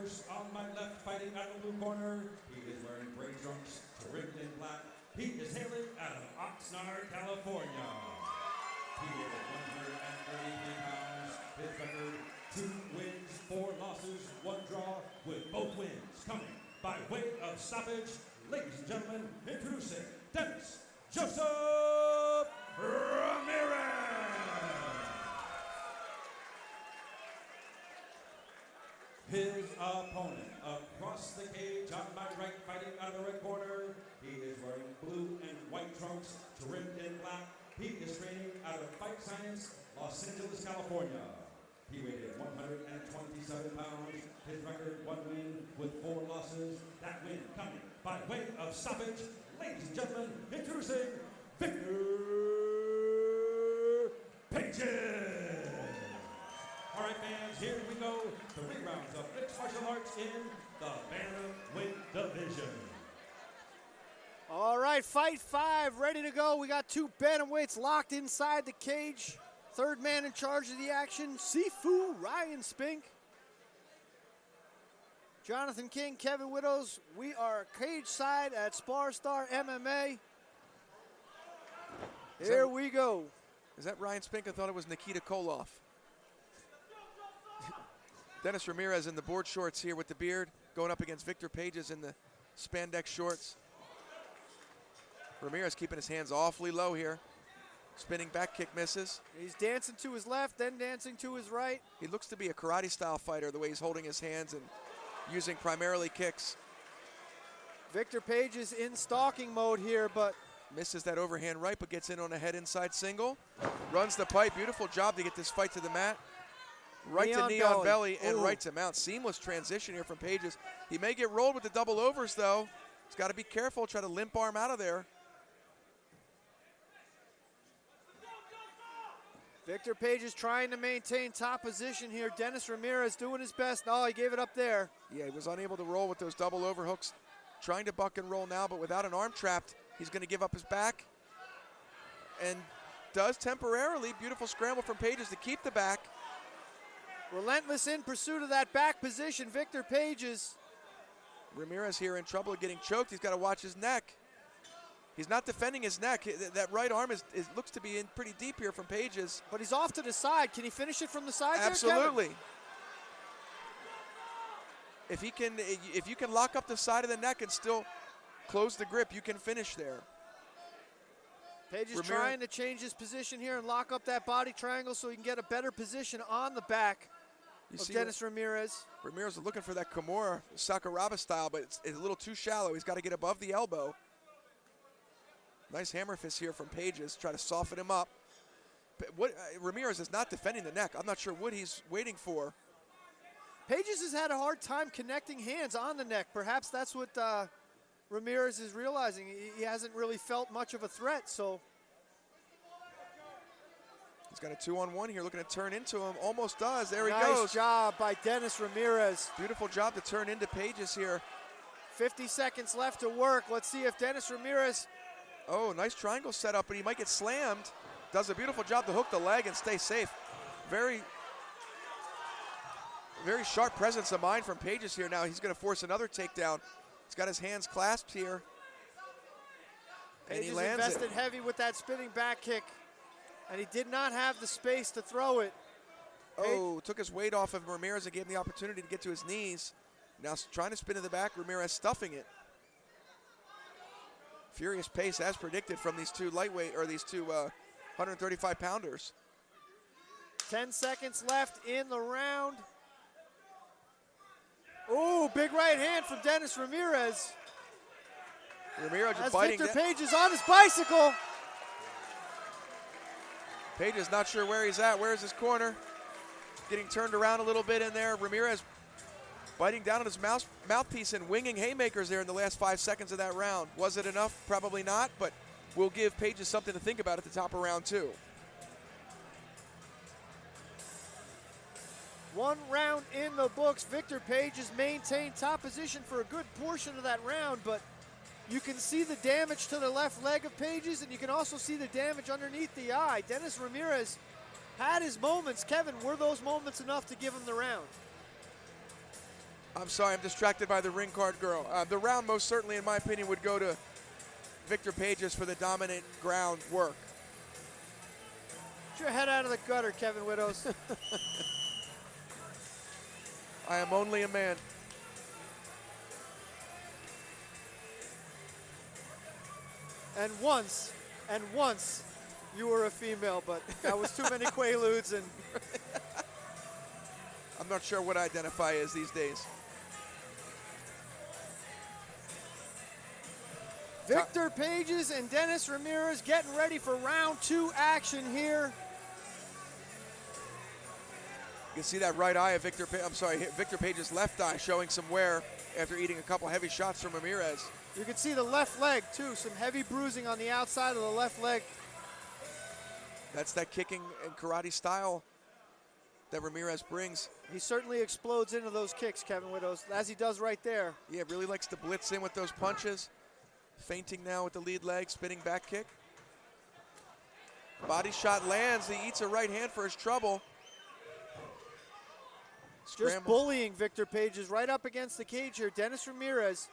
Ramirez on my left, fighting out of the blue corner. He is wearing gray trunks, trimmed in black. He is hailing out of Oxnard, California. He is at 133 pounds. His record, 2 wins, 4 losses, 1 draw, with both wins coming by way of stoppage. Ladies and gentlemen, introducing Dennis Joseph Ramirez. His opponent across the cage on my right, fighting out of the red corner. He is wearing blue and white trunks, trimmed in black. He is training out of Fight Science, Los Angeles, California. He weighed in 127 pounds. His record, 1 win with 4 losses. That win coming by way of stoppage. Ladies and gentlemen, introducing Victor Pages. All right, fans, here we go. 3 rounds of mixed martial arts in the bantamweight division. All right, fight 5, ready to go. We got 2 bantamweights locked inside the cage. Third man in charge of the action, Sifu Ryan Spink. Jonathan King, Kevin Widows. We are cage side at SparStar MMA. Here we go. Is that Ryan Spink? I thought it was Nikita Koloff. Dennis Ramirez in the board shorts here with the beard, going up against Victor Pages in the spandex shorts. Ramirez keeping his hands awfully low here. Spinning back kick misses. He's dancing to his left, then dancing to his right. He looks to be a karate style fighter, the way he's holding his hands and using primarily kicks. Victor Pages in stalking mode here, but misses that overhand right, but gets in on a head inside single. Runs the pipe, beautiful job to get this fight to the mat. Right to knee on belly and right to mount. Seamless transition here from Pages. He may get rolled with the double overs though. He's got to be careful, try to limp arm out of there. Victor Pages trying to maintain top position here. Dennis Ramirez doing his best. Oh, he gave it up there. Yeah, he was unable to roll with those double overhooks. Trying to buck and roll now, but without an arm trapped, he's going to give up his back. And does temporarily. Beautiful scramble from Pages to keep the back. Relentless in pursuit of that back position, Victor Pages. Ramirez here in trouble of getting choked. He's got to watch his neck. He's not defending his neck. That right arm looks to be in pretty deep here from Pages. But he's off to the side. Can he finish it from the side? Absolutely. If you can lock up the side of the neck and still close the grip, you can finish there. Pages trying to change his position here and lock up that body triangle so he can get a better position on the back of Dennis Ramirez. Ramirez is looking for that Kimura Sakuraba style, but it's a little too shallow. He's got to get above the elbow. Nice hammer fist here from Pages, try to soften him up. Ramirez is not defending the neck. I'm not sure what he's waiting for. Pages has had a hard time connecting hands on the neck. Perhaps that's what Ramirez is realizing. He hasn't really felt much of a threat, so. He's got a 2-on-1 here, looking to turn into him. Almost does, there he goes. Nice job by Dennis Ramirez. Beautiful job to turn into Pages here. 50 seconds left to work. Let's see if Dennis Ramirez. Oh, nice triangle set up, but he might get slammed. Does a beautiful job to hook the leg and stay safe. Very sharp presence of mind from Pages here now. He's going to force another takedown. He's got his hands clasped here. And he lands invested heavy with that spinning back kick, and he did not have the space to throw it. Oh, took his weight off of Ramirez and gave him the opportunity to get to his knees. Now trying to spin to the back, Ramirez stuffing it. Furious pace as predicted from these two 135 pounders. 10 seconds left in the round. Oh, big right hand from Dennis Ramirez. Ramirez as biting. Victor Pages on his bicycle. Pages not sure where he's at. Where's his corner? Getting turned around a little bit in there. Ramirez biting down on his mouthpiece and winging haymakers there in the last 5 seconds of that round. Was it enough? Probably not, but we'll give Pages something to think about at the top of round 2. 1 round in the books. Victor Pages maintained top position for a good portion of that round, but you can see the damage to the left leg of Pages, and you can also see the damage underneath the eye. Dennis Ramirez had his moments. Kevin, were those moments enough to give him the round? I'm sorry, I'm distracted by the ring card girl. The round most certainly, in my opinion, would go to Victor Pages for the dominant ground work. Get your head out of the gutter, Kevin Widows. I am only a man. And once, you were a female, but that was too many Quaaludes, and I'm not sure what I identify as these days. Victor Pages and Dennis Ramirez getting ready for round 2 action here. You can see that right eye of Victor Page's left eye showing some wear after eating a couple heavy shots from Ramirez. You can see the left leg too, some heavy bruising on the outside of the left leg. That's that kicking and karate style that Ramirez brings. He certainly explodes into those kicks, Kevin Widows, as he does right there. Yeah, really likes to blitz in with those punches. Feinting now with the lead leg, spinning back kick. Body shot lands, he eats a right hand for his trouble. Just bullying Victor Pages right up against the cage here. Dennis Ramirez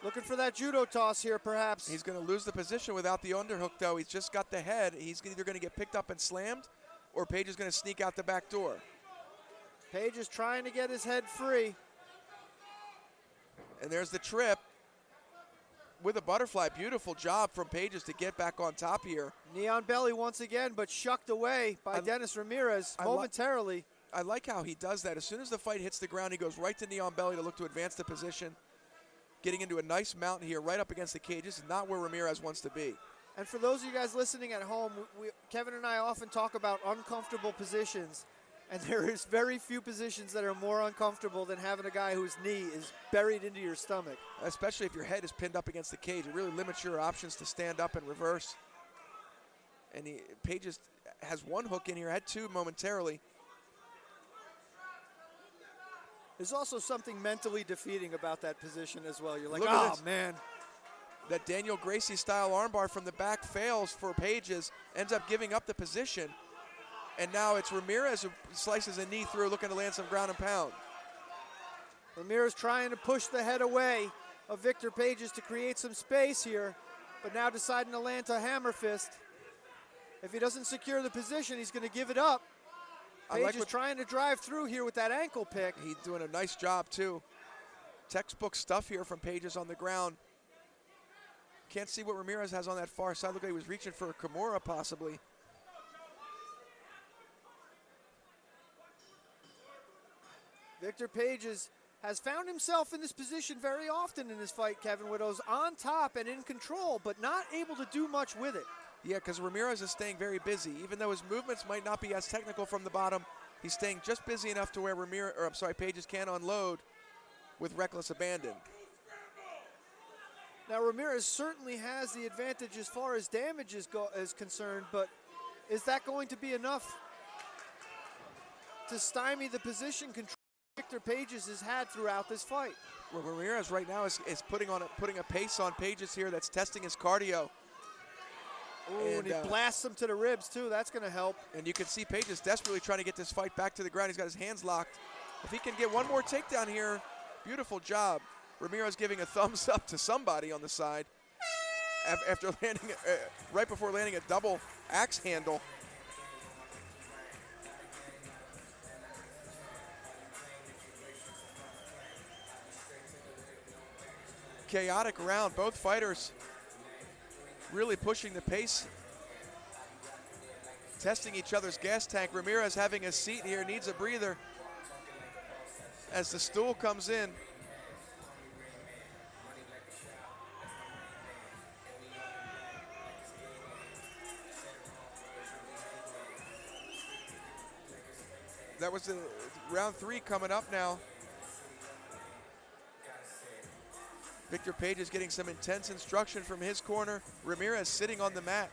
looking for that judo toss here, perhaps. He's going to lose the position without the underhook, though. He's just got the head. He's either going to get picked up and slammed, or Page is going to sneak out the back door. Page is trying to get his head free. And there's the trip with a butterfly. Beautiful job from Pages to get back on top here. Knee on belly once again, but shucked away by Dennis Ramirez momentarily. I like how he does that. As soon as the fight hits the ground, he goes right to knee on belly to look to advance the position. Getting into a nice mount here right up against the cage. This is not where Ramirez wants to be. And for those of you guys listening at home, Kevin and I often talk about uncomfortable positions. And there is very few positions that are more uncomfortable than having a guy whose knee is buried into your stomach. Especially if your head is pinned up against the cage. It really limits your options to stand up and reverse. And Pages has one hook in here, had two momentarily. There's also something mentally defeating about that position as well. You're like, Look at oh, this. man. That Daniel Gracie-style armbar from the back fails for Pages, ends up giving up the position. And now it's Ramirez who slices a knee through, looking to land some ground and pound. Ramirez trying to push the head away of Victor Pages to create some space here, but now deciding to land a hammer fist. If he doesn't secure the position, he's going to give it up. Page is trying to drive through here with that ankle pick. He's doing a nice job, too. Textbook stuff here from Pages on the ground. Can't see what Ramirez has on that far side. Look like he was reaching for a Kimura, possibly. Victor Pages has found himself in this position very often in this fight, Kevin Widows, on top and in control, but not able to do much with it. Yeah, because Ramirez is staying very busy. Even though his movements might not be as technical from the bottom, he's staying just busy enough to where Pages can unload with reckless abandon. Now, Ramirez certainly has the advantage as far as damage is concerned, but is that going to be enough to stymie the position control Victor Pages has had throughout this fight? Well, Ramirez right now is putting a pace on Pages here that's testing his cardio. Ooh, and he blasts him to the ribs, too. That's going to help. And you can see Pages desperately trying to get this fight back to the ground. He's got his hands locked. If he can get one more takedown here, beautiful job. Ramirez giving a thumbs up to somebody on the side after landing, right before landing a double axe handle. Chaotic round, both fighters really pushing the pace, testing each other's gas tank. Ramirez having a seat here, needs a breather as the stool comes in. That was round 3 coming up now. Victor Pages getting some intense instruction from his corner. Ramirez sitting on the mat,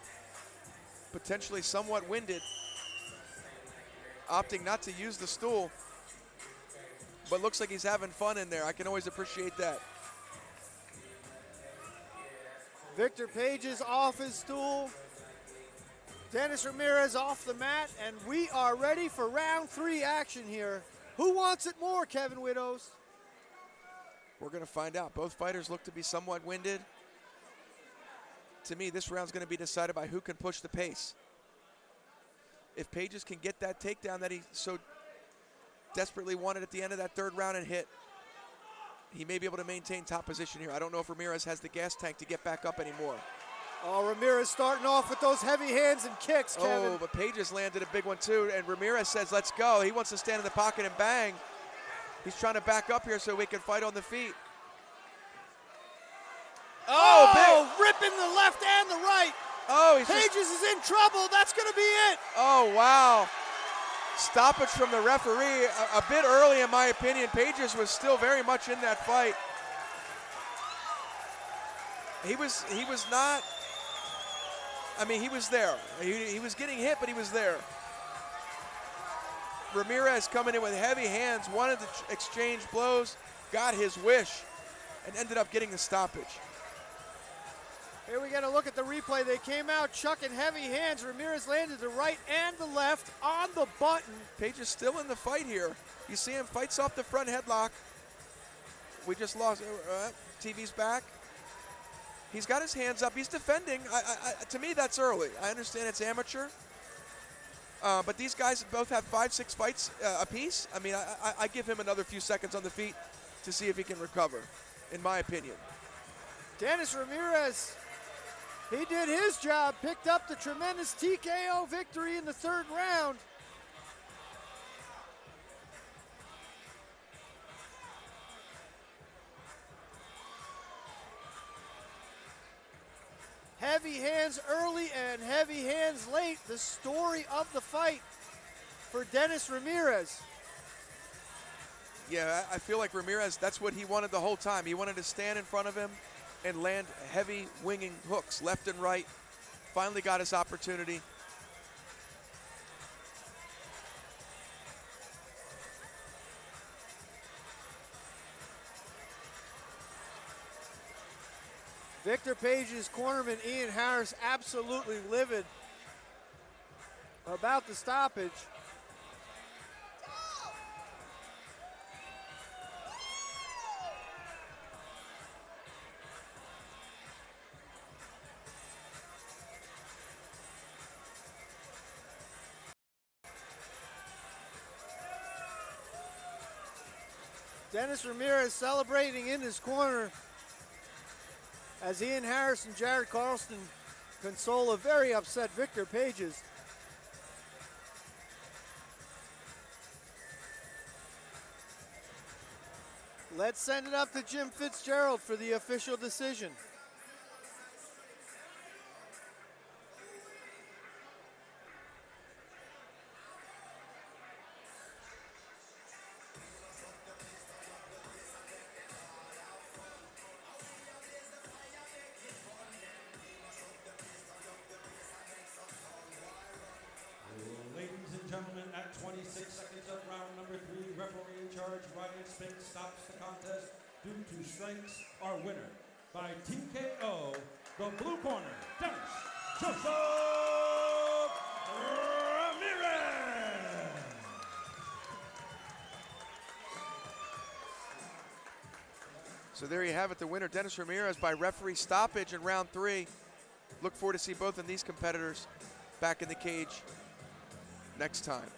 potentially somewhat winded, opting not to use the stool, but looks like he's having fun in there. I can always appreciate that. Victor Pages off his stool. Dennis Ramirez off the mat, and we are ready for round 3 action here. Who wants it more, Kevin Widows? We're going to find out. Both fighters look to be somewhat winded. To me, this round's going to be decided by who can push the pace. If Pages can get that takedown that he so desperately wanted at the end of that third round and hit, he may be able to maintain top position here. I don't know if Ramirez has the gas tank to get back up anymore. Oh, Ramirez starting off with those heavy hands and kicks, Kevin. Oh, but Pages landed a big one too, and Ramirez says, let's go. He wants to stand in the pocket and bang. He's trying to back up here so we can fight on the feet. Oh, ripping the left and the right. Oh, Pages is in trouble. That's going to be it. Oh, wow. Stoppage from the referee. A bit early, in my opinion. Pages was still very much in that fight. He was not, I mean, he was there. He was getting hit, but he was there. Ramirez coming in with heavy hands, wanted to exchange blows, got his wish, and ended up getting the stoppage. Here we get a look at the replay. They came out chucking heavy hands. Ramirez landed the right and the left on the button. Page is still in the fight here. You see him fights off the front headlock. We just lost. TV's back. He's got his hands up. He's defending. To me, that's early. I understand it's amateur. But these guys both have 5-6 fights apiece. I mean, I give him another few seconds on the feet to see if he can recover, in my opinion. Dennis Ramirez, he did his job, picked up the tremendous TKO victory in the third round. Heavy hands early and heavy hands late. The story of the fight for Dennis Ramirez. Yeah, I feel like Ramirez, that's what he wanted the whole time. He wanted to stand in front of him and land heavy winging hooks left and right. Finally got his opportunity. Victor Page's cornerman Ian Harris absolutely livid about the stoppage. Dennis Ramirez celebrating in his corner as Ian Harris and Jared Carlston console a very upset Victor Pages. Let's send it up to Jim Fitzgerald for the official decision. Gentlemen, at 26 seconds of round number 3, referee in charge, Ryan Spink, stops the contest due to strikes. Our winner by TKO, the blue corner, Dennis Joseph Ramirez. So there you have it, the winner, Dennis Ramirez, by referee stoppage in round 3. Look forward to see both of these competitors back in the cage next time.